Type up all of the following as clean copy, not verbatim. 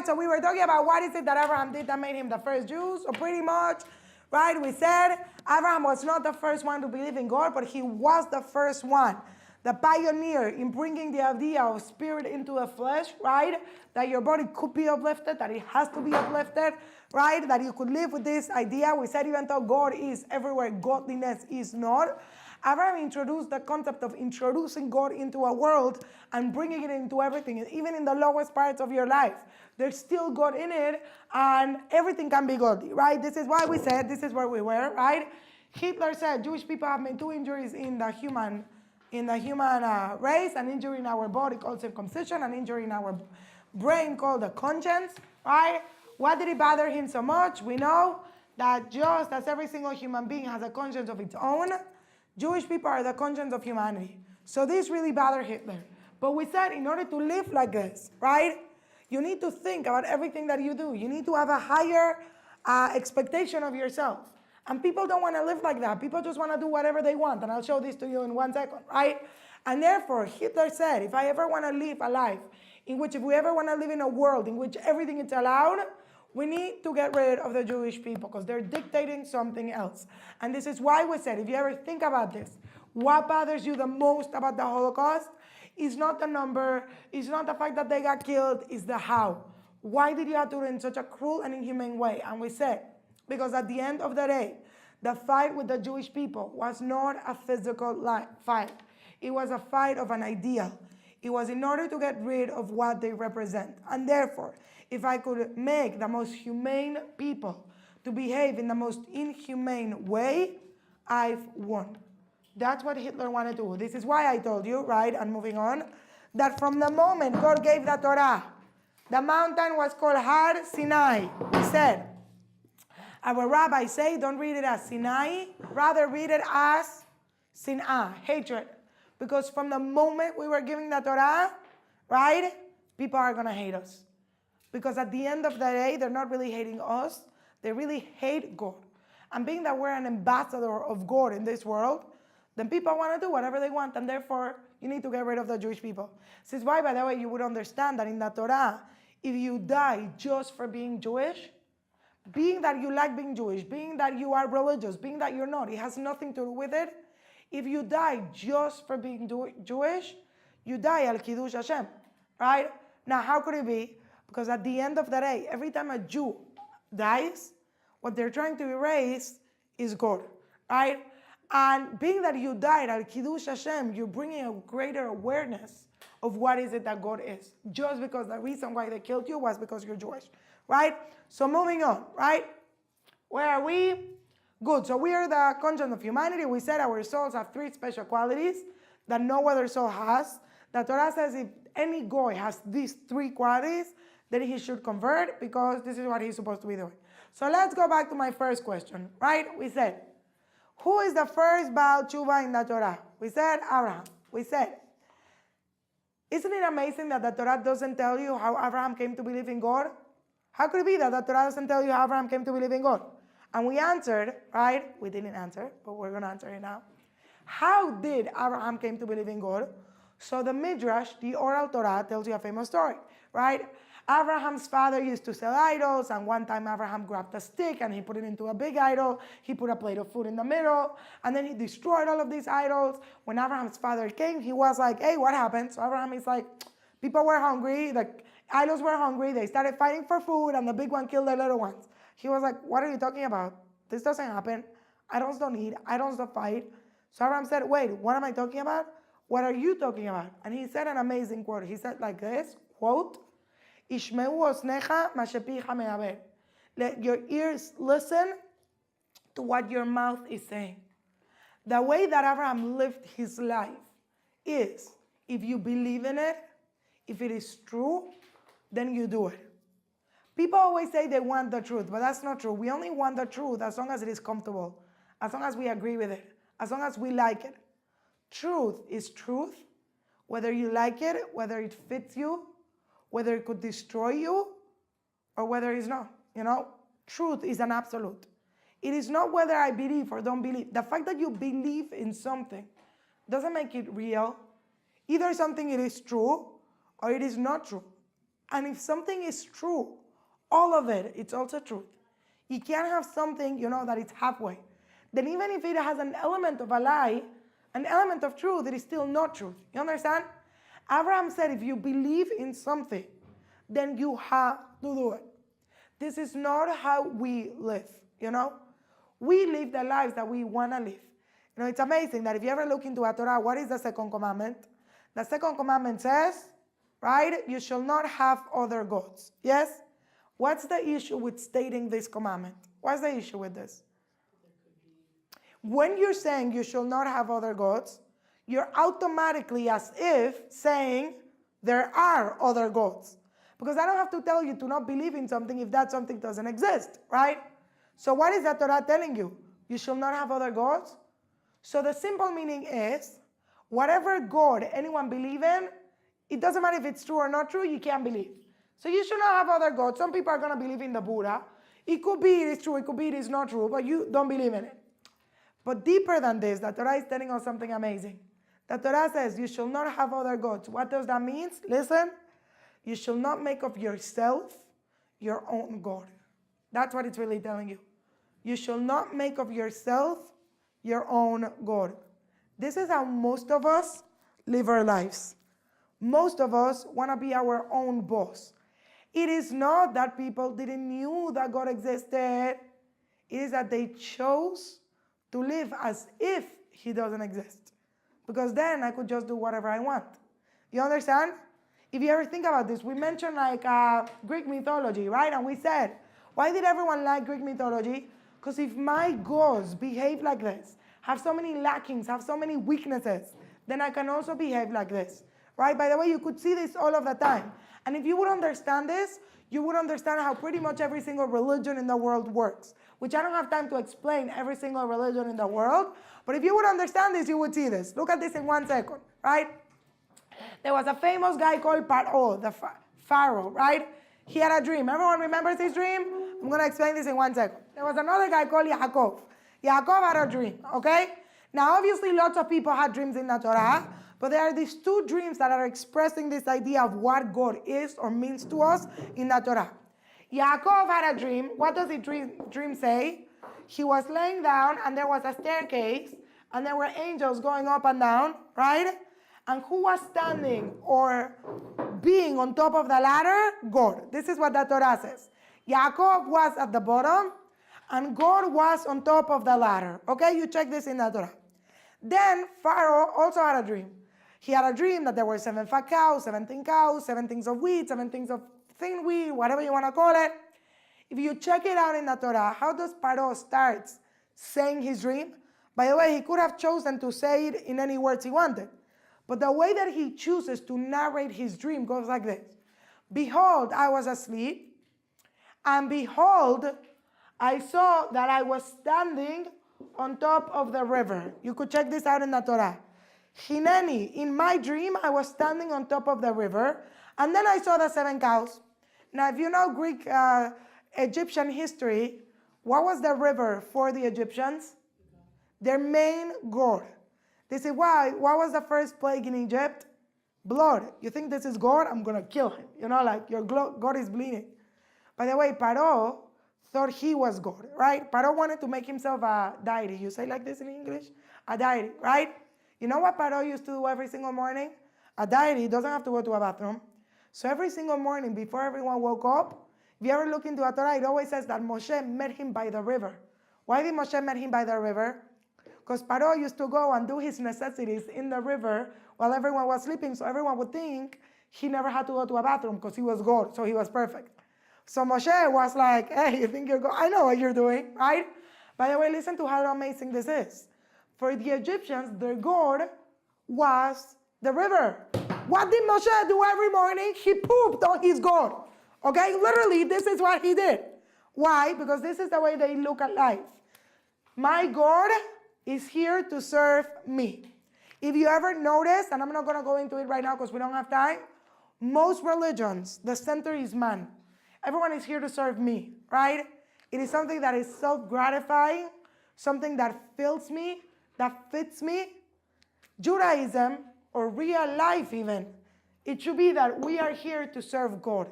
right? So we were talking about what is it that Abraham did that made him the first Jew. So pretty much, right, we said Abraham was not the first one to believe in God, but he was the first one, the pioneer in bringing the idea of spirit into the flesh, right? That your body could be uplifted, that it has to be uplifted, right? That you could live with this idea. We said even though God is everywhere, godliness is not. Abraham introduced the concept of introducing God into a world and bringing it into everything, even in the lowest parts of your life. There's still God in it, and everything can be godly, right? This is why we said, this is where we were, right? Hitler said Jewish people have made two injuries in the human race, an injury in our body called circumcision, an injury in our brain called the conscience, right? What did it bother him so much? We know that just as every single human being has a conscience of its own, Jewish people are the conscience of humanity. So this really bothered Hitler. But we said in order to live like this, right, you need to think about everything that you do. You need to have a higher expectation of yourself. And people don't want to live like that. People just want to do whatever they want. And I'll show this to you in 1 second, right? And therefore, Hitler said, if I ever want to live a life in which, if we ever want to live in a world in which everything is allowed, we need to get rid of the Jewish people because they're dictating something else. And this is why we said, if you ever think about this, what bothers you the most about the Holocaust is not the number, it's not the fact that they got killed, it's the how. Why did you have to do it in such a cruel and inhumane way? And we said, because at the end of the day, the fight with the Jewish people was not a physical fight. It was a fight of an ideal. It was in order to get rid of what they represent. And therefore, if I could make the most humane people to behave in the most inhumane way, I've won. That's what Hitler wanted to do. This is why I told you, right, and moving on, that from the moment God gave the Torah, the mountain was called Har Sinai. He said, our rabbis say, don't read it as Sinai, rather read it as Sin'ah, hatred. Because from the moment we were giving the Torah, right, people are going to hate us. Because at the end of the day, they're not really hating us. They really hate God. And being that we're an ambassador of God in this world, then people want to do whatever they want. And therefore, you need to get rid of the Jewish people. This is why, by the way, you would understand that in the Torah, if you die just for being Jewish, being that you like being Jewish, being that you are religious, being that you're not, it has nothing to do with it. If you die just for being Jewish, you die al Kiddush Hashem, right? Now, how could it be? Because at the end of the day, every time a Jew dies, what they're trying to erase is God, right? And being that you died al Kiddush Hashem, you're bringing a greater awareness of what is it that God is. Just because the reason why they killed you was because you're Jewish, right? So moving on, right? Where are we? Good. So we are the conscience of humanity. We said our souls have 3 special qualities that no other soul has. The Torah says if any goy has these 3 qualities, then he should convert because this is what he's supposed to be doing. So let's go back to my first question, right? We said, who is the first Baal Tshuva in the Torah? We said Abraham. We said, isn't it amazing that the Torah doesn't tell you how Abraham came to believe in God? How could it be that the Torah doesn't tell you how Abraham came to believe in God? And we answered, right? We didn't answer, but we're going to answer it now. How did Abraham came to believe in God? So the Midrash, the oral Torah, tells you a famous story, right? Abraham's father used to sell idols, and one time Abraham grabbed a stick and he put it into a big idol. He put a plate of food in the middle, and then he destroyed all of these idols. When Abraham's father came, he was like, hey, what happened? So Abraham is like, people were hungry, the idols were hungry, they started fighting for food, and the big one killed the little ones. He was like, what are you talking about? This doesn't happen. Idols don't eat. Idols don't fight. So Abraham said, wait, what am I talking about? What are you talking about? And he said an amazing quote. He said like this, quote, Ishmeu osnecha ma shepicha me'aber. Let your ears listen to what your mouth is saying. The way that Abraham lived his life is, if you believe in it, if it is true, then you do it. People always say they want the truth, but that's not true. We only want the truth as long as it is comfortable, as long as we agree with it, as long as we like it. Truth is truth, whether you like it, whether it fits you, whether it could destroy you, or whether it's not. You know, truth is an absolute. It is not whether I believe or don't believe. The fact that you believe in something doesn't make it real. Either something it is true or it is not true. And if something is true, all of it, it's also truth. You can't have something, that it's halfway. Then even if it has an element of a lie, an element of truth, it is still not truth. You understand? Abraham said, if you believe in something, then you have to do it. This is not how we live, We live the lives that we want to live. It's amazing that if you ever look into a Torah, what is the second commandment? The second commandment says, right, you shall not have other gods. Yes? What's the issue with stating this commandment? What's the issue with this? When you're saying you shall not have other gods, you're automatically as if saying there are other gods. Because I don't have to tell you to not believe in something if that something doesn't exist, right? So what is the Torah telling you? You shall not have other gods? So the simple meaning is, whatever God anyone believe in, it doesn't matter if it's true or not true, you can't believe. So you should not have other gods. Some people are going to believe in the Buddha. It could be it is true, it could be it is not true, but you don't believe in it. But deeper than this, the Torah is telling us something amazing. The Torah says, you shall not have other gods. What does that mean? Listen. You shall not make of yourself your own God. That's what it's really telling you. You shall not make of yourself your own God. This is how most of us live our lives. Most of us want to be our own boss. It is not that people didn't knew that God existed. It is that they chose to live as if he doesn't exist. Because then I could just do whatever I want. You understand? If you ever think about this, we mentioned Greek mythology, right? And we said, why did everyone like Greek mythology? Because if my gods behave like this, have so many lackings, have so many weaknesses, then I can also behave like this, right? By the way, you could see this all of the time. And if you would understand this, you would understand how pretty much every single religion in the world works, which I don't have time to explain every single religion in the world. But if you would understand this, you would see this. Look at this in 1 second, right? There was a famous guy called Paro, the Pharaoh, right? He had a dream. Everyone remembers his dream? I'm going to explain this in 1 second. There was another guy called Yaakov. Yaakov had a dream, okay? Now, obviously, lots of people had dreams in the Torah, but there are these two dreams that are expressing this idea of what God is or means to us in the Torah. Yaakov had a dream. What does the dream say? He was laying down, and there was a staircase, and there were angels going up and down, right? And who was standing or being on top of the ladder? God. This is what the Torah says. Yaakov was at the bottom, and God was on top of the ladder. Okay, you check this in the Torah. Then Pharaoh also had a dream. He had a dream that there were 7 fat cows, 17 cows, 7 things of wheat, 7 things of thin wheat, whatever you want to call it. If you check it out in the Torah, how does Pharaoh start saying his dream? By the way, he could have chosen to say it in any words he wanted. But the way that he chooses to narrate his dream goes like this. Behold, I was asleep, and behold, I saw that I was standing on top of the river. You could check this out in the Torah. Hineni, in my dream, I was standing on top of the river, and then I saw the 7 cows. Now, if you know Greek, Egyptian history, what was the river for the Egyptians? Their main god. They say, why? What was the first plague in Egypt? Blood. You think this is God? I'm going to kill him. Your God is bleeding. By the way, Paro thought he was God, right? Paro wanted to make himself a deity. You say like this in English? A deity, right? You know what Paro used to do every single morning? A deity doesn't have to go to a bathroom. So every single morning before everyone woke up, if you ever look into a Torah, it always says that Moshe met him by the river. Why did Moshe met him by the river? Because Paro used to go and do his necessities in the river while everyone was sleeping, so everyone would think he never had to go to a bathroom because he was God, so he was perfect. So Moshe was like, hey, you think you're God? I know what you're doing, right? By the way, listen to how amazing this is. For the Egyptians, their God was the river. What did Moshe do every morning? He pooped on his God. Okay, literally, this is what he did. Why? Because this is the way they look at life. My God is here to serve me. If you ever notice, and I'm not going to go into it right now because we don't have time, most religions, the center is man. Everyone is here to serve me, right? It is something that is self-gratifying, something that fills me, that fits me. Judaism, or real life even, it should be that we are here to serve God.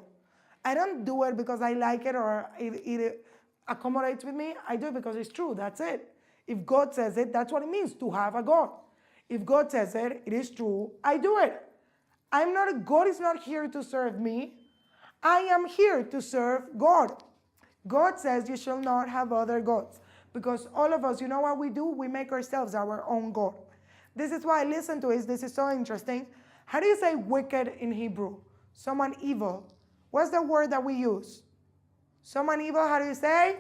I don't do it because I like it or it accommodates with me. I do it because it's true. That's it. If God says it, that's what it means to have a God. If God says it, it is true. I do it. God is not here to serve me. I am here to serve God. God says you shall not have other gods. Because all of us, you know what we do? We make ourselves our own God. This is why I listen to it. This is so interesting. How do you say wicked in Hebrew? Someone evil. What's the word that we use? Someone evil, how do you say?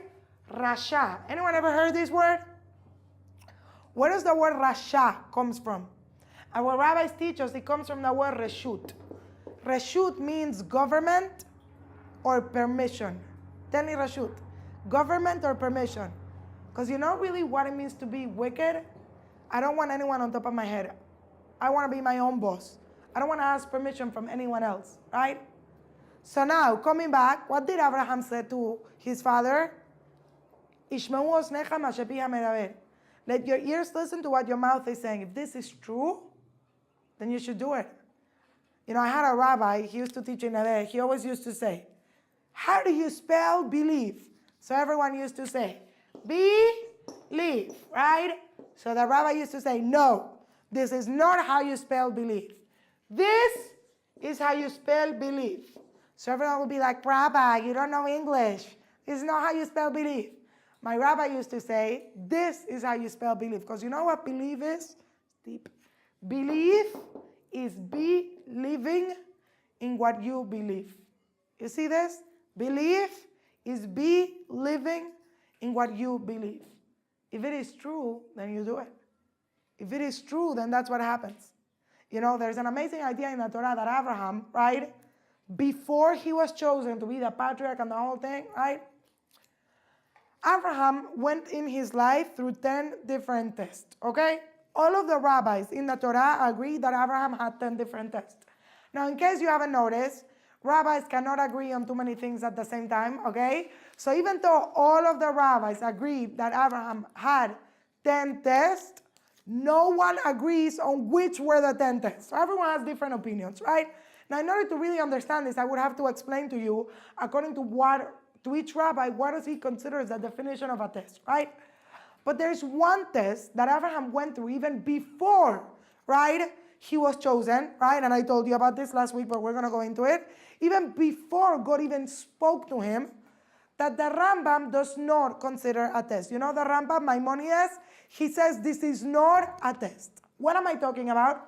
Rasha. Anyone ever heard this word? Where does the word Rasha comes from? Our rabbis teach us it comes from the word Reshut. Reshut means government or permission. Tell me Reshut. Government or permission. Because you know really what it means to be wicked? I don't want anyone on top of my head. I want to be my own boss. I don't want to ask permission from anyone else, right? So now, coming back, what did Abraham say to his father? Ishmeu osnecha ma shepiha medaber. Let your ears listen to what your mouth is saying. If this is true, then you should do it. You know, I had a rabbi, he used to teach in Neve. He always used to say, how do you spell believe? So everyone used to say, believe, right? So the rabbi used to say, no, this is not how you spell believe. This is how you spell believe. So everyone would be like, Rabbi, you don't know English. This is not how you spell believe. My rabbi used to say, this is how you spell believe. Because you know what believe is? Deep. Believe is believing in what you believe. You see this? Believe is believing in what you believe. If it is true, then you do it. If it is true, then that's what happens. You know, there's an amazing idea in the Torah that Abraham, right, before he was chosen to be the patriarch and the whole thing, right, Abraham went in his life through 10 different tests, okay? All of the rabbis in the Torah agree that Abraham had 10 different tests. Now, in case you haven't noticed, rabbis cannot agree on too many things at the same time, okay? So even though all of the rabbis agreed that Abraham had 10 tests, no one agrees on which were the 10 tests. So everyone has different opinions, right? Now, in order to really understand this, I would have to explain to you, according to each rabbi, what does he consider as the definition of a test, right? But there's one test that Abraham went through even before, right, he was chosen, right? And I told you about this last week, but we're going to go into it. Even before God even spoke to him, that the Rambam does not consider a test. You know the Rambam, Maimonides, he says this is not a test. What am I talking about?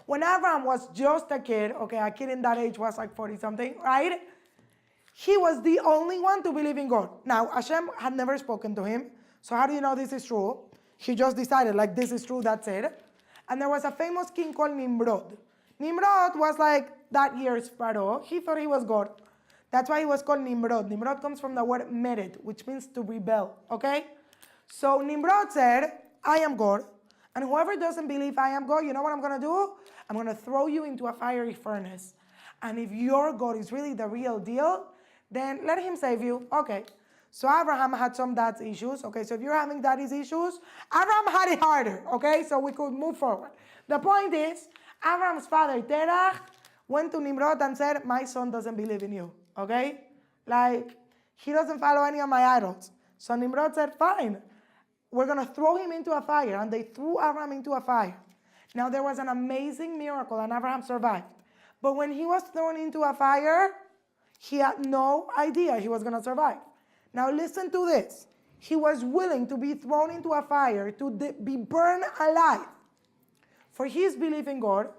When Abraham was just a kid, okay, a kid in that age was like 40-something, right? He was the only one to believe in God. Now, Hashem had never spoken to him. So how do you know this is true? He just decided, like, this is true, that's it. And there was a famous king called Nimrod. Nimrod was like that year's pharaoh. He thought he was God. That's why he was called Nimrod. Nimrod comes from the word mered, which means to rebel, okay? So Nimrod said, I am God. And whoever doesn't believe I am God, you know what I'm going to do? I'm going to throw you into a fiery furnace. And if your God is really the real deal, then let him save you. Okay. So Abraham had some dad's issues. Okay, so if you're having daddy's issues, Abraham had it harder. Okay, so we could move forward. The point is, Abraham's father, Terach, went to Nimrod and said, my son doesn't believe in you. Okay? Like, he doesn't follow any of my idols. So Nimrod said, fine. We're going to throw him into a fire. And they threw Abraham into a fire. Now, there was an amazing miracle, and Abraham survived. But when he was thrown into a fire, he had no idea he was going to survive. Now listen to this. He was willing to be thrown into a fire, to be burned alive for his belief in God,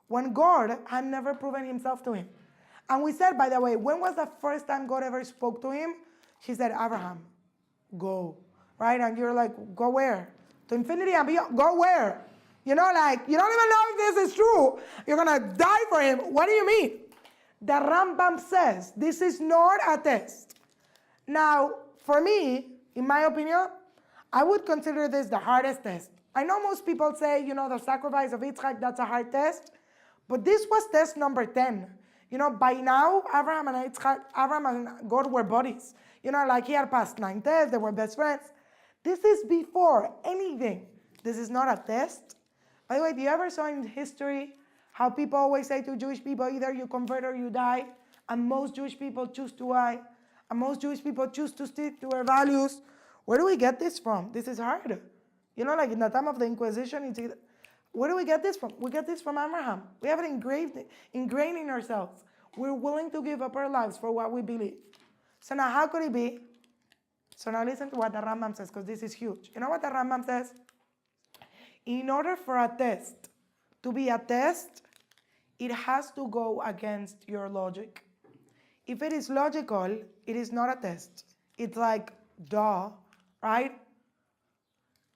when God had never proven himself to him. And we said, by the way, when was the first time God ever spoke to him? He said, Abraham, go. Right? And you're like, go where? To infinity and beyond. Go where? You know, like, you don't even know if this is true. You're going to die for him. What do you mean? The Rambam says this is not a test. Now, for me, in my opinion, I would consider this the hardest test. I know most people say, you know, the sacrifice of Yitzchak, that's a hard test. But this was test number 10. You know, by now, Abraham and God were buddies. You know, like he had passed 9 tests, they were best friends. This is before anything. This is not a test. By the way, do you ever saw in history how people always say to Jewish people, either you convert or you die? and most Jewish people choose to lie, and most Jewish people choose to stick to their values. Where do we get this from? This is hard. You know, like in the time of the Inquisition, where do we get this from? We get this from Abraham. We have it ingrained in ourselves. We're willing to give up our lives for what we believe. So now how could it be? So now listen to what the Rambam says, because this is huge. You know what the Rambam says? In order for a test to be a test, it has to go against your logic. If it is logical, it is not a test. It's like, duh, right?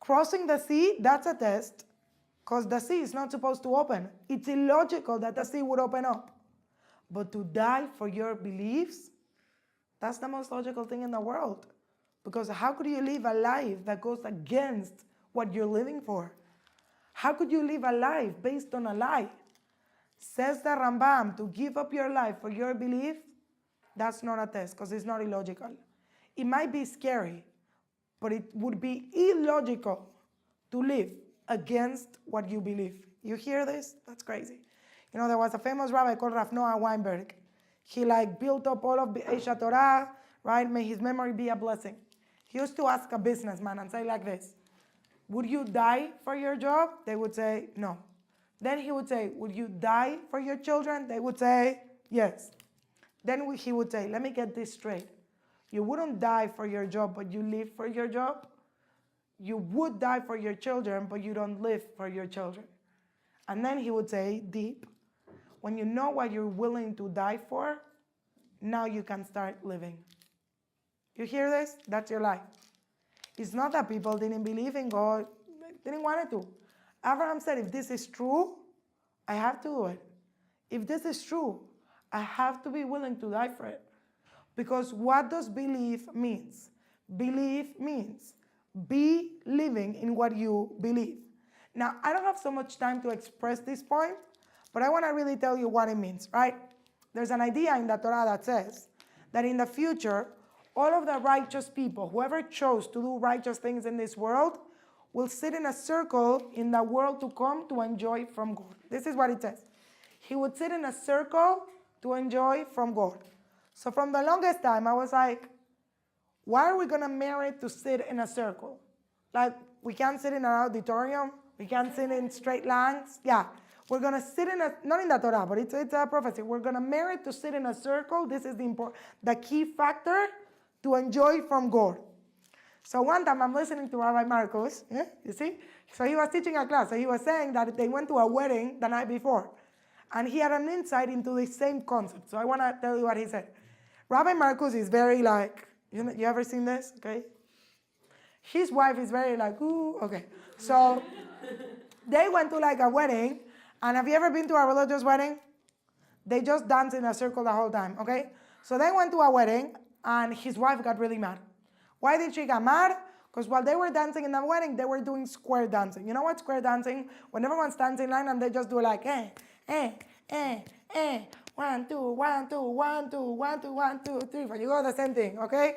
Crossing the sea, that's a test, because the sea is not supposed to open. It's illogical that the sea would open up. But to die for your beliefs, that's the most logical thing in the world. Because how could you live a life that goes against what you're living for? How could you live a life based on a lie? Says the Rambam, to give up your life for your belief, that's not a test, because it's not illogical. It might be scary, but it would be illogical to live against what you believe. You hear this? That's crazy. You know, there was a famous rabbi called Rav Noah Weinberg. He built up all of Aisha Torah, right? May his memory be a blessing. He used to ask a businessman and say like this, would you die for your job? They would say, no. Then he would say, would you die for your children? They would say, yes. Then he would say, let me get this straight. You wouldn't die for your job, but you live for your job. You would die for your children, but you don't live for your children. And then he would say, deep, when you know what you're willing to die for, now you can start living. You hear this? That's your life. It's not that people didn't believe in God, they didn't want it to. Abraham said, if this is true, I have to do it. If this is true, I have to be willing to die for it. Because what does belief means? Belief means be living in what you believe. Now, I don't have so much time to express this point, but I want to really tell you what it means, right? There's an idea in the Torah that says that in the future, all of the righteous people, whoever chose to do righteous things in this world, will sit in a circle in the world to come to enjoy from God. This is what it says. He would sit in a circle to enjoy from God. So from the longest time, I was like, why are we going to merit to sit in a circle? Like, we can't sit in an auditorium. We can't sit in straight lines. Yeah, we're going to sit in not in the Torah, but it's a prophecy. We're going to merit to sit in a circle. This is the key factor to enjoy from God. So one time I'm listening to Rabbi Marcus, you see? So he was teaching a class. So he was saying that they went to a wedding the night before. And he had an insight into the same concept. So I want to tell you what he said. Rabbi Marcus is very you ever seen this? Okay. His wife is very ooh, okay. So they went to a wedding. And have you ever been to a religious wedding? They just dance in a circle the whole time, okay? So they went to a wedding and his wife got really mad. Why did she get mad? Because while they were dancing in the wedding, they were doing square dancing. You know what square dancing? When everyone stands in line and they just do 1, 2, 1, 2, 1, 2, 1, 2, 1, 2, 3, 4. You go the same thing, okay?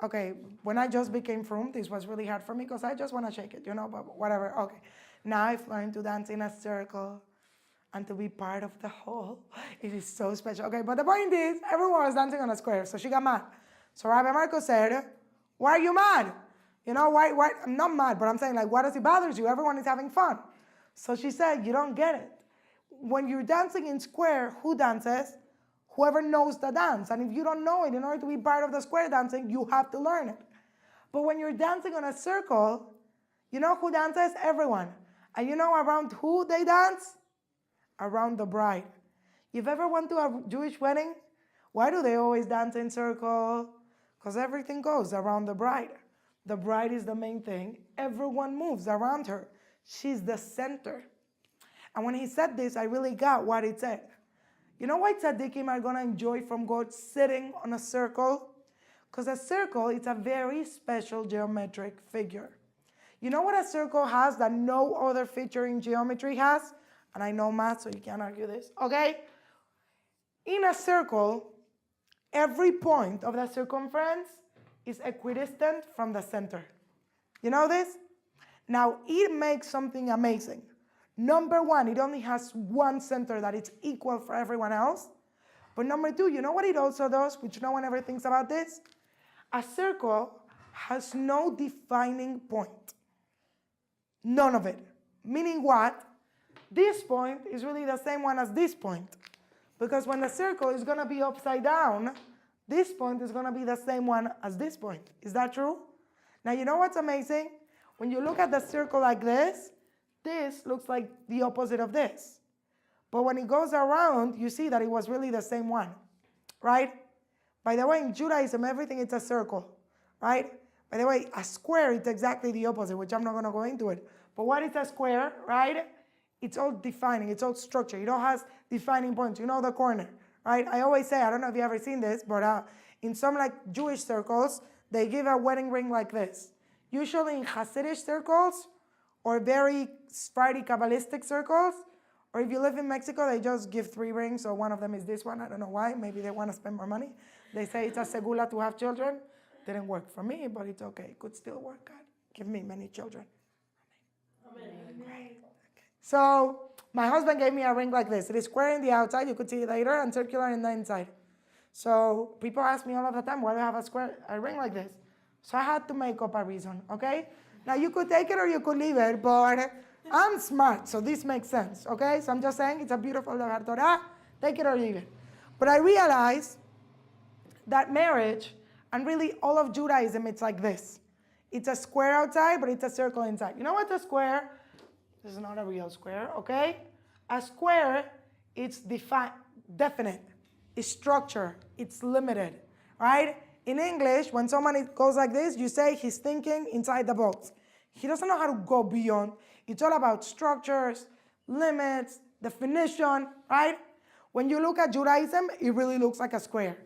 Okay, when I just became frum, this was really hard for me because I just want to shake it, but whatever, okay. Now I've learned to dance in a circle and to be part of the whole. It is so special. Okay, but the point is, everyone was dancing on a square, so she got mad. So Rabbi Marcos said, why are you mad? Why? I'm not mad, but I'm saying, what does it bother you? Everyone is having fun. So she said, you don't get it. When you're dancing in square, who dances? Whoever knows the dance. And if you don't know it, in order to be part of the square dancing, you have to learn it. But when you're dancing on a circle, you know who dances? Everyone. And you know around who they dance? Around the bride. You've ever went to a Jewish wedding? Why do they always dance in circle? Because everything goes around the bride. The bride is the main thing. Everyone moves around her. She's the center. And when he said this, I really got what it said. You know why tzaddikim are going to enjoy from God sitting on a circle? Because a circle is a very special geometric figure. You know what a circle has that no other feature in geometry has? And I know math, so you can't argue this, okay? In a circle, every point of the circumference is equidistant from the center. You know this? Now, it makes something amazing. Number one, it only has one center that is equal for everyone else. But number two, you know what it also does, which no one ever thinks about this? A circle has no defining point. None of it. Meaning what? This point is really the same one as this point. Because when the circle is going to be upside down, this point is going to be the same one as this point. Is that true? Now, you know what's amazing? When you look at the circle like this looks like the opposite of this. But when it goes around, you see that it was really the same one, right? By the way, in Judaism, everything is a circle, right? By the way, a square is exactly the opposite, which I'm not going to go into it. But what is a square, right? It's all defining, it's all structure. It all has defining points. You know the corner, right? I always say, I don't know if you've ever seen this, but in some like Jewish circles, they give a wedding ring like this. Usually in Hasidic circles, or very Sephardi Kabbalistic circles, or if you live in Mexico, they just give 3 rings, so one of them is this one. I don't know why. Maybe they want to spend more money. They say it's a segula to have children. Didn't work for me, but it's okay. It could still work. God, give me many children. Amen. Great. Okay. So my husband gave me a ring like this. It is square in the outside. You could see it later, and circular in the inside. So people ask me all of the time, why do you have a ring like this? So I had to make up a reason, okay? Now you could take it or you could leave it, but I'm smart, so this makes sense, okay? So I'm just saying it's a beautiful Torah, take it or leave it. But I realized that marriage, and really all of Judaism, it's like this. It's a square outside, but it's a circle inside. You know what's a square? This is not a real square, okay? A square, it's definite, it's structured, it's limited, right? In English, when someone goes like this, you say he's thinking inside the box. He doesn't know how to go beyond. It's all about structures, limits, definition, right? When you look at Judaism, it really looks like a square.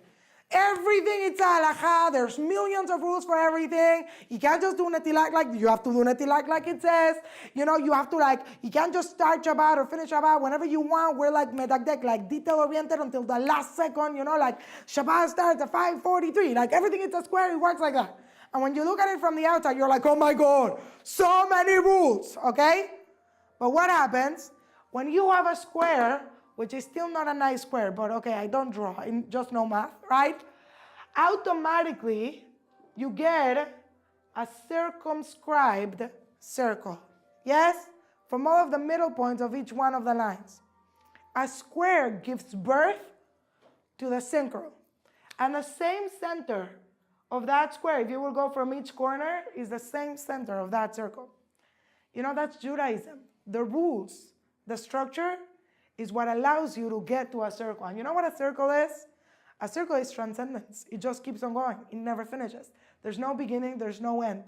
Everything is halakha. There's millions of rules for everything. You can't just do netilat like you have to do netilat like it says. You know, you have to you can't just start Shabbat or finish Shabbat whenever you want. We're like medagdek, like detail-oriented until the last second, you know, like Shabbat starts at 5:43. Like everything is a square, it works like that. And when you look at it from the outside, you're like, oh my God, so many rules, okay? But what happens when you have a square, which is still not a nice square, but okay, I don't draw, I just know math, right? Automatically, you get a circumscribed circle, yes? From all of the middle points of each one of the lines. A square gives birth to the synchro. And the same center of that square, if you will go from each corner, is the same center of that circle. You know, that's Judaism. The rules, the structure, is what allows you to get to a circle. And you know what a circle is? A circle is transcendence. It just keeps on going. It never finishes. There's no beginning, there's no end.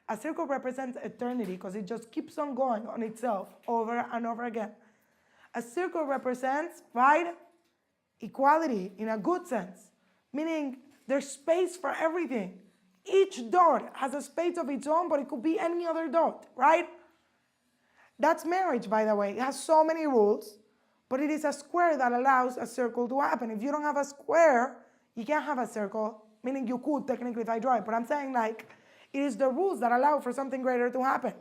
A circle represents eternity because it just keeps on going on itself over and over again. A circle represents, right, equality in a good sense, meaning there's space for everything. Each dot has a space of its own, but it could be any other dot, right? That's marriage, by the way. It has so many rules. But it is a square that allows a circle to happen. If you don't have a square, you can't have a circle, meaning you could technically if I draw it. But I'm saying it is the rules that allow for something greater to happen.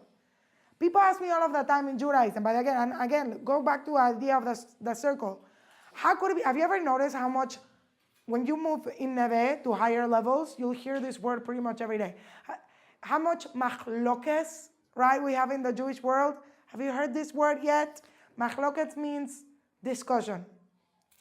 People ask me all of the time in Judaism, but again, go back to the idea of the circle. How could it be? Have you ever noticed how much, when you move in Neve to higher levels, you'll hear this word pretty much every day. How much machlokes, right, we have in the Jewish world? Have you heard this word yet? Machlokes means discussion.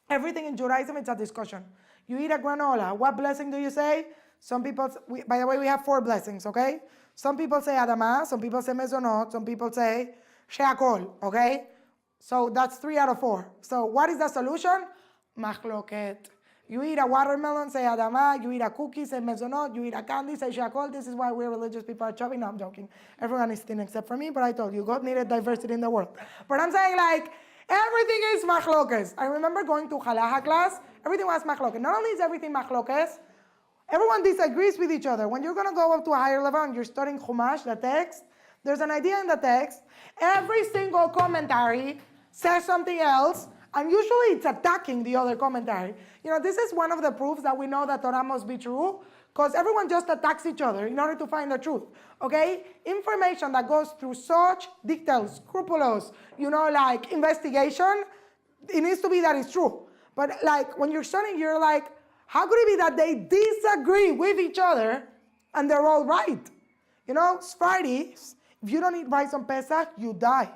Everything in Judaism, it's a discussion. You eat a granola. What blessing do you say? Some people, by the way, we have 4 blessings, okay? Some people say Adama, some people say Mezonot, some people say Sheakol, okay? So that's 3 out of 4. So what is the solution? Machloket. You eat a watermelon, say Adama. You eat a cookie, say Mezonot. You eat a candy, say Sheakol. This is why we're religious people are chubby. No, I'm joking. Everyone is thin except for me, but I told you, God needed diversity in the world. But I'm saying everything is machlokes. I remember going to halacha class. Everything was machlokes. Not only is everything machlokes, everyone disagrees with each other. When you're going to go up to a higher level and you're studying Chumash, the text, there's an idea in the text. Every single commentary says something else, and usually it's attacking the other commentary. You know, this is one of the proofs that we know that Torah must be true, because everyone just attacks each other in order to find the truth, okay? Information that goes through such detailed, scrupulous, investigation, it needs to be that it's true. But like when you're studying, you're like, how could it be that they disagree with each other and they're all right? You know, Sephardi's, if you don't eat rice on Pesach, you die.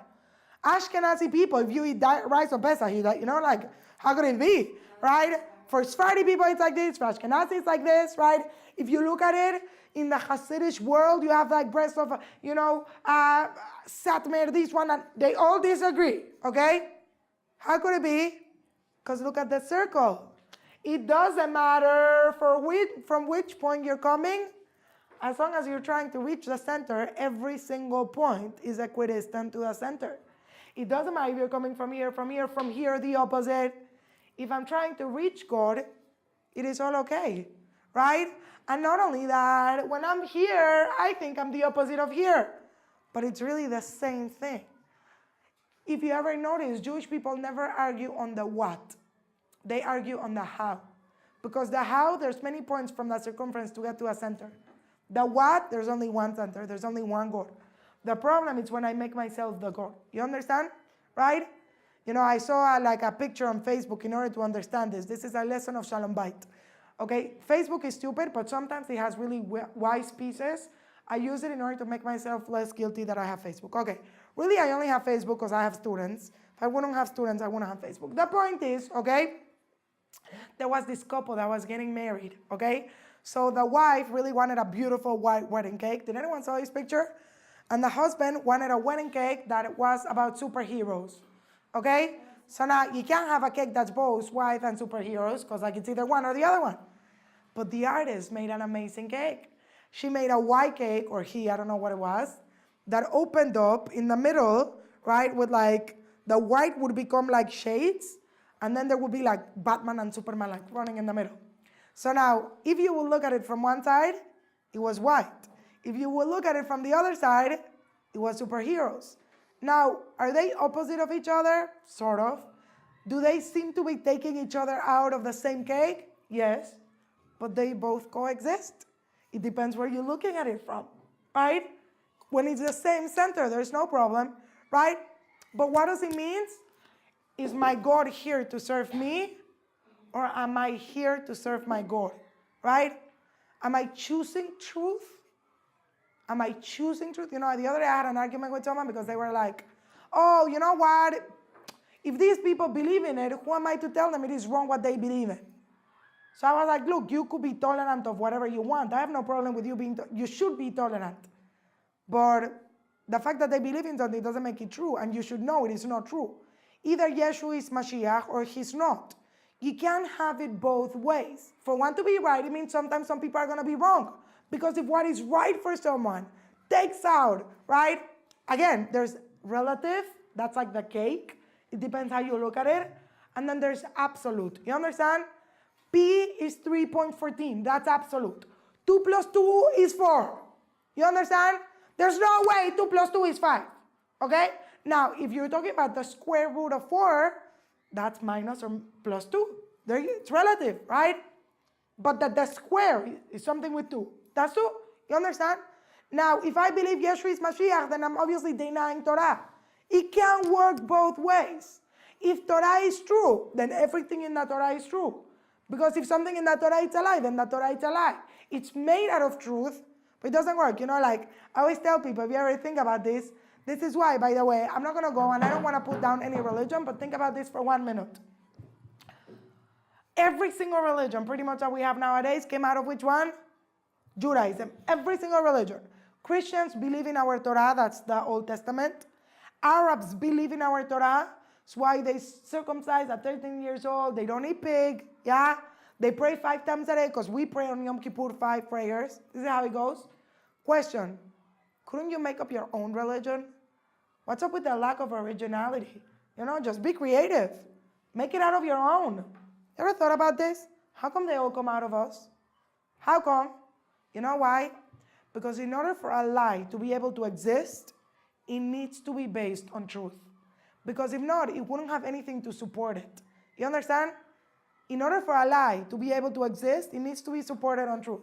Ashkenazi people, if you eat rice on Pesach, you die. You know, like, how could it be, right? For Sephardi people, it's like this. For Ashkenazi, it's like this, right? If you look at it, in the Hasidic world, you have like breast of, Satmar, this one, and they all disagree, okay? How could it be? Because look at the circle. It doesn't matter from which point you're coming. As long as you're trying to reach the center, every single point is equidistant to the center. It doesn't matter if you're coming from here, the opposite. If I'm trying to reach God, it is all okay, right? And not only that, when I'm here, I think I'm the opposite of here. But it's really the same thing. If you ever notice, Jewish people never argue on the what. They argue on the how. Because the how, there's many points from the circumference to get to a center. The what, there's only one center. There's only one God. The problem is when I make myself the God. You understand? Right? You know, I saw a picture on Facebook in order to understand this. This is a lesson of Shalom Bait. Okay? Facebook is stupid, but sometimes it has really wise pieces. I use it in order to make myself less guilty that I have Facebook. Okay. Really, I only have Facebook because I have students. If I wouldn't have students, I wouldn't have Facebook. The point is, okay, there was this couple that was getting married, okay? So the wife really wanted a beautiful white wedding cake. Did anyone saw this picture? And the husband wanted a wedding cake that was about superheroes, okay? So now you can't have a cake that's both white and superheroes because like it's either one or the other one. But the artist made an amazing cake. She made a white cake, or I don't know what it was, that opened up in the middle, right, with like, the white would become like shades, and then there would be like Batman and Superman like running in the middle. So now, if you will look at it from one side, it was white. If you will look at it from the other side, it was superheroes. Now, are they opposite of each other? Sort of. Do they seem to be taking each other out of the same cake? Yes, but they both coexist. It depends where you're looking at it from, right? When it's the same center, there's no problem, right? But what does it mean? Is my God here to serve me, or am I here to serve my God, right? Am I choosing truth? Am I choosing truth? You know, the other day I had an argument with someone because they were like, oh, you know what? If these people believe in it, who am I to tell them it is wrong what they believe in? So I was like, look, you could be tolerant of whatever you want. I have no problem with you being, you should be tolerant. But the fact that they believe in something doesn't make it true, and you should know it is not true. Either Yeshua is Mashiach or he's not. You can't have it both ways. For one to be right, it means sometimes some people are going to be wrong. Because if what is right for someone takes out, right? Again, there's relative, that's like the cake. It depends how you look at it. And then there's absolute. You understand? P is 3.14. That's absolute. 2 plus 2 is 4. You understand? There's no way 2 plus 2 is 5. Okay? Now, if you're talking about the square root of 4, that's minus or plus 2. It's relative, right? But the square is something with 2. That's 2. You understand? Now, if I believe Yeshua is Mashiach, then I'm obviously denying Torah. It can't work both ways. If Torah is true, then everything in the Torah is true. Because if something in the Torah is a lie, then the Torah is a lie. It's made out of truth, but it doesn't work. You know, like I always tell people, if you ever think about this is why, by the way, I'm not going to go, and I don't want to put down any religion, but think about this for 1 minute. Every single religion, pretty much that we have nowadays, came out of which one? Judaism. Every single religion. Christians believe in our Torah, that's the Old Testament. Arabs believe in our Torah. That's why they circumcise at 13 years old. They don't eat pig. Yeah? They pray 5 times a day because we pray on Yom Kippur 5 prayers. This is how it goes. Question. Couldn't you make up your own religion? What's up with the lack of originality? You know, just be creative. Make it out of your own. You ever thought about this? How come they all come out of us? How come? You know why? Because in order for a lie to be able to exist, it needs to be based on truth. Because if not, it wouldn't have anything to support it. You understand? In order for a lie to be able to exist, it needs to be supported on truth.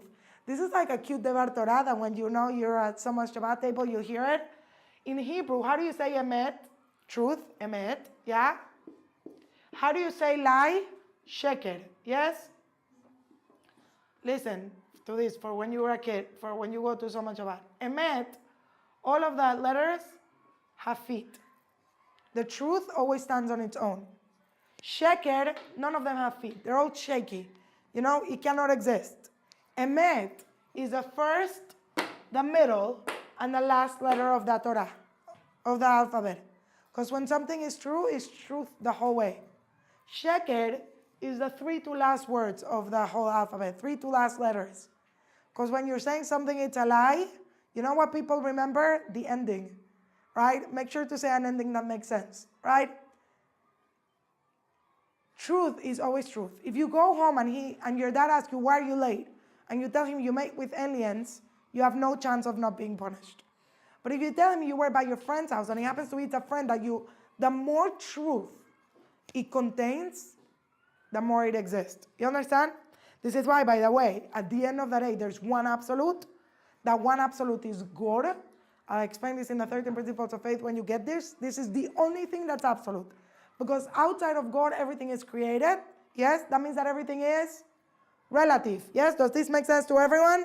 This is like a cute Devar Torah that when you know you're at someone's Shabbat table, you hear it. In Hebrew, how do you say emet? Truth, emet, yeah? How do you say lie? sheker, yes? Listen to this for when you were a kid, for when you go to so much of that. Emet, all of the letters have feet. The truth always stands on its own. Sheker, none of them have feet. They're all shaky. You know, it cannot exist. Emet is the first, the middle, and the last letter of the Torah, of the alphabet. Because when something is true, it's truth the whole way. Sheker is the 3 to last words of the whole alphabet, 3 to last letters. Because when you're saying something, it's a lie, you know what people remember? The ending, right? Make sure to say an ending that makes sense, right? Truth is always truth. If you go home and your dad asks you, why are you late? And you tell him you met with aliens, you have no chance of not being punished. But if you tell him you were by your friend's house and he happens to be a friend that the more truth it contains, the more it exists. You understand? This is why, by the way, at the end of the day, there's one absolute. That one absolute is God. I'll explain this in the 13 Principles of Faith when you get this. This is the only thing that's absolute. Because outside of God, everything is created. Yes? That means that everything is relative. Yes? Does this make sense to everyone?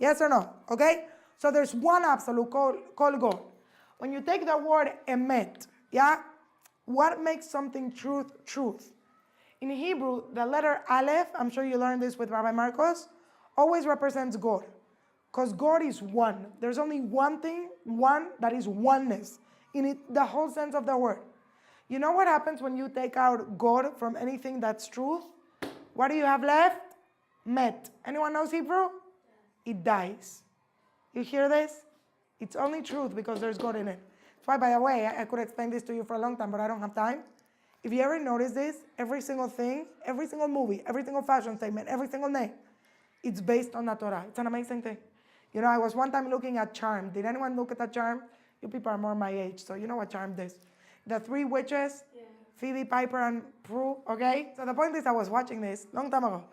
Yes or no? Okay? So there's one absolute called God. When you take the word emet, yeah? What makes something truth? In Hebrew, the letter Aleph, I'm sure you learned this with Rabbi Marcos, always represents God. Because God is one. There's only one thing, one that is oneness. In it, the whole sense of the word. You know what happens when you take out God from anything that's truth? What do you have left? Met. Anyone knows Hebrew? It dies. You hear this? It's only truth because there's God in it. That's why, by the way, I could explain this to you for a long time, but I don't have time. If you ever notice this, every single thing, every single movie, every single fashion statement, every single name, it's based on the Torah. It's an amazing thing. You know, I was one time looking at Charm. Did anyone look at that Charm? You people are more my age, so you know what Charm is. The 3 witches, yeah. Phoebe, Piper, and Prue, okay? So the point is I was watching this long time ago.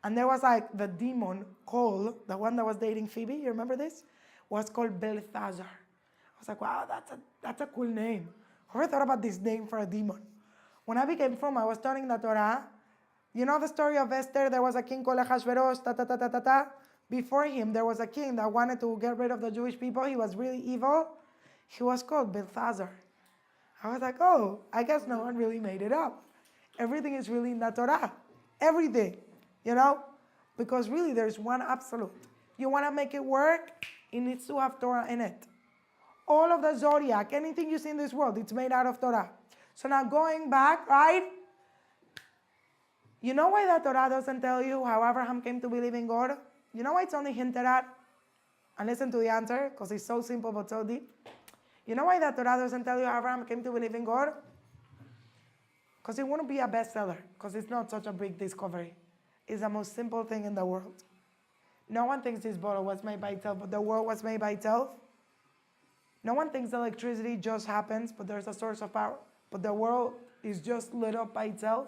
And there was like the demon, Cole, the one that was dating Phoebe, you remember this? Was called Belshazzar. I was like, wow, that's a cool name. Who ever thought about this name for a demon? When I became from, I was studying the Torah. You know the story of Esther? There was a king called Ahasuerus, Before him, there was a king that wanted to get rid of the Jewish people. He was really evil. He was called Belshazzar. I was like, oh, I guess no one really made it up. Everything is really in the Torah. Everything, you know? Because really, there's one absolute. You want to make it work, it needs to have Torah in it. All of the zodiac, anything you see in this world, it's made out of Torah. So now going back, right? You know why the Torah doesn't tell you how Abraham came to believe in God? You know why it's only hinted at? And listen to the answer, because it's so simple but so deep. You know why the Torah doesn't tell you how Abraham came to believe in God? Because it wouldn't be a bestseller, because it's not such a big discovery. It's the most simple thing in the world. No one thinks this bottle was made by itself, but the world was made by itself. No one thinks electricity just happens, but there's a source of power. But the world is just lit up by itself.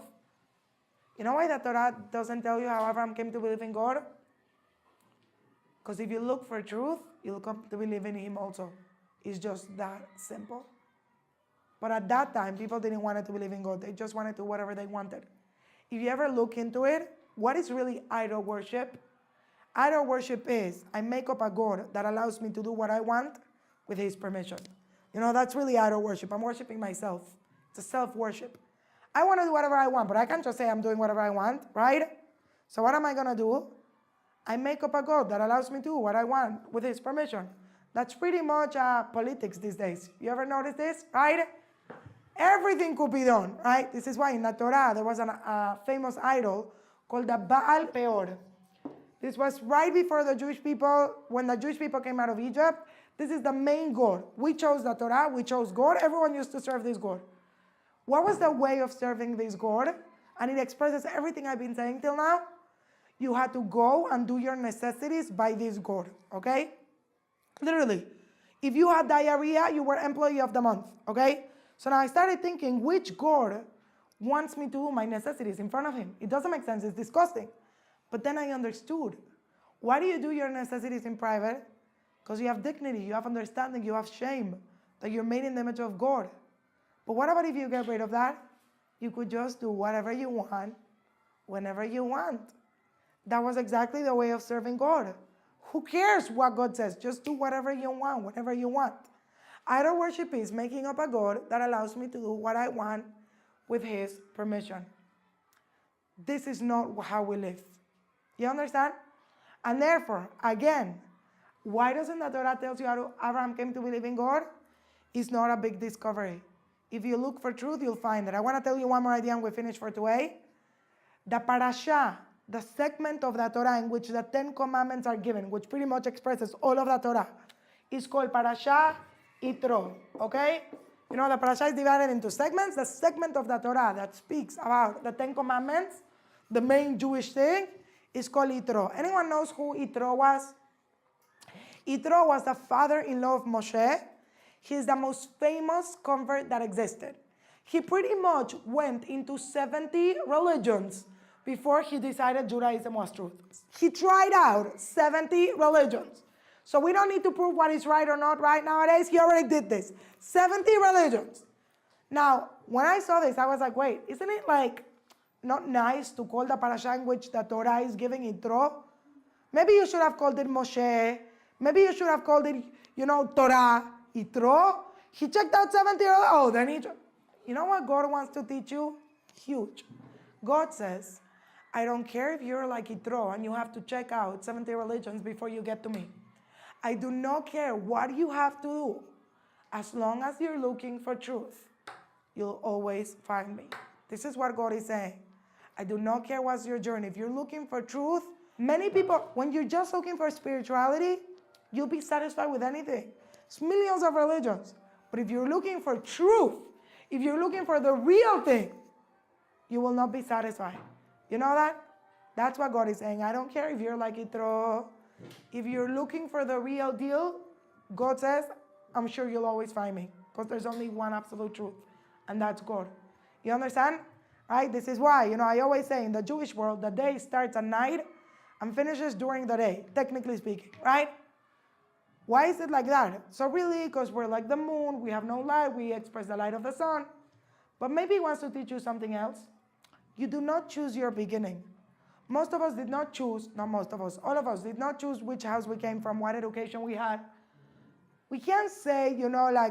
You know why the Torah doesn't tell you how Abraham came to believe in God? Because if you look for truth, you'll come to believe in him also. It's just that simple. But at that time, people didn't want to believe in God. They just wanted to do whatever they wanted. If you ever look into it, what is really idol worship? Idol worship is, I make up a God that allows me to do what I want with his permission. You know, that's really idol worship. I'm worshiping myself. It's a self-worship. I want to do whatever I want, but I can't just say I'm doing whatever I want, right? So what am I going to do? I make up a God that allows me to do what I want with his permission. That's pretty much politics these days. You ever notice this, right? Everything could be done, right? This is why in the Torah there was a famous idol called the Baal Peor. This was right before the Jewish people, when the Jewish people came out of Egypt. This is the main God. We chose the Torah, we chose God. Everyone used to serve this God. What was the way of serving this God? And it expresses everything I've been saying till now. You had to go and do your necessities by this God, okay? Literally. If you had diarrhea, you were employee of the month, okay? So now I started thinking, which God wants me to do my necessities in front of him? It doesn't make sense, it's disgusting. But then I understood. Why do you do your necessities in private? Because you have dignity, you have understanding, you have shame, that you're made in the image of God. But what about if you get rid of that? You could just do whatever you want whenever you want. That was exactly the way of serving God. Who cares what God says? Just do whatever you want, whenever you want. Idol worship is making up a God that allows me to do what I want with His permission. This is not how we live. You understand? And therefore, again, why doesn't the Torah tell you Abraham came to believe in God? It's not a big discovery. If you look for truth, you'll find it. I want to tell you one more idea and we finish for today. The parasha, the segment of the Torah in which the 10 commandments are given, which pretty much expresses all of the Torah, is called parasha Yethro, okay? You know, the parasha is divided into segments. The segment of the Torah that speaks about the 10 commandments, the main Jewish thing, is called Yethro. Anyone knows who Yethro was? Jethro was the father-in-law of Moshe. He's the most famous convert that existed. He pretty much went into 70 religions before he decided Judaism was truth. He tried out 70 religions. So we don't need to prove what is right or not right nowadays. He already did this. 70 religions. Now, when I saw this, I was like, wait, isn't it like not nice to call the parasha in which the Torah is giving Jethro? Maybe you should have called it Moshe. Maybe you should have called it, Torah, Jethro. He checked out 70. Oh, then you know what God wants to teach you? Huge. God says, I don't care if you're like Jethro and you have to check out 70 religions before you get to me. I do not care what you have to do. As long as you're looking for truth, you'll always find me. This is what God is saying. I do not care what's your journey. If you're looking for truth, many people, when you're just looking for spirituality, you'll be satisfied with anything. It's millions of religions. But if you're looking for truth, if you're looking for the real thing, you will not be satisfied. You know that? That's what God is saying. I don't care if you're like Jethro. If you're looking for the real deal, God says, I'm sure you'll always find me. Because there's only one absolute truth. And that's God. You understand? Right? This is why, I always say in the Jewish world, the day starts at night and finishes during the day, technically speaking. Right? Why is it like that? So really, because we're like the moon, we have no light, we express the light of the sun. But maybe He wants to teach you something else. You do not choose your beginning. Most of us did not choose, not most of us, all of us did not choose which house we came from, what education we had. We can't say,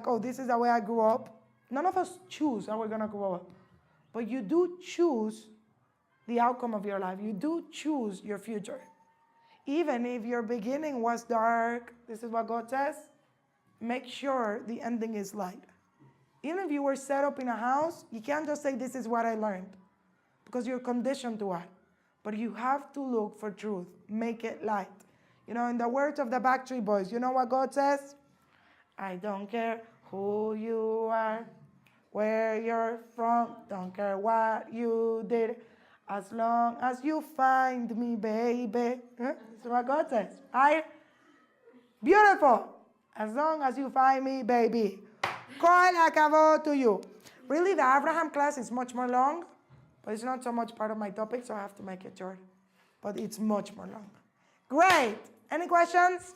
oh, this is the way I grew up. None of us choose how we're going to grow up. But you do choose the outcome of your life. You do choose your future. Even if your beginning was dark, this is what God says, make sure the ending is light. Even if you were set up in a house, you can't just say, this is what I learned, because you're conditioned to it. But you have to look for truth. Make it light. In the words of the Backstreet Boys, you know what God says? I don't care who you are, where you're from, don't care what you did, as long as you find me, baby. That's what God says, right? Beautiful. As long as you find me, baby. Kol hakavod to you. Really, the Abraham class is much more long, but it's not so much part of my topic, so I have to make it short. But it's much more long. Great. Any questions?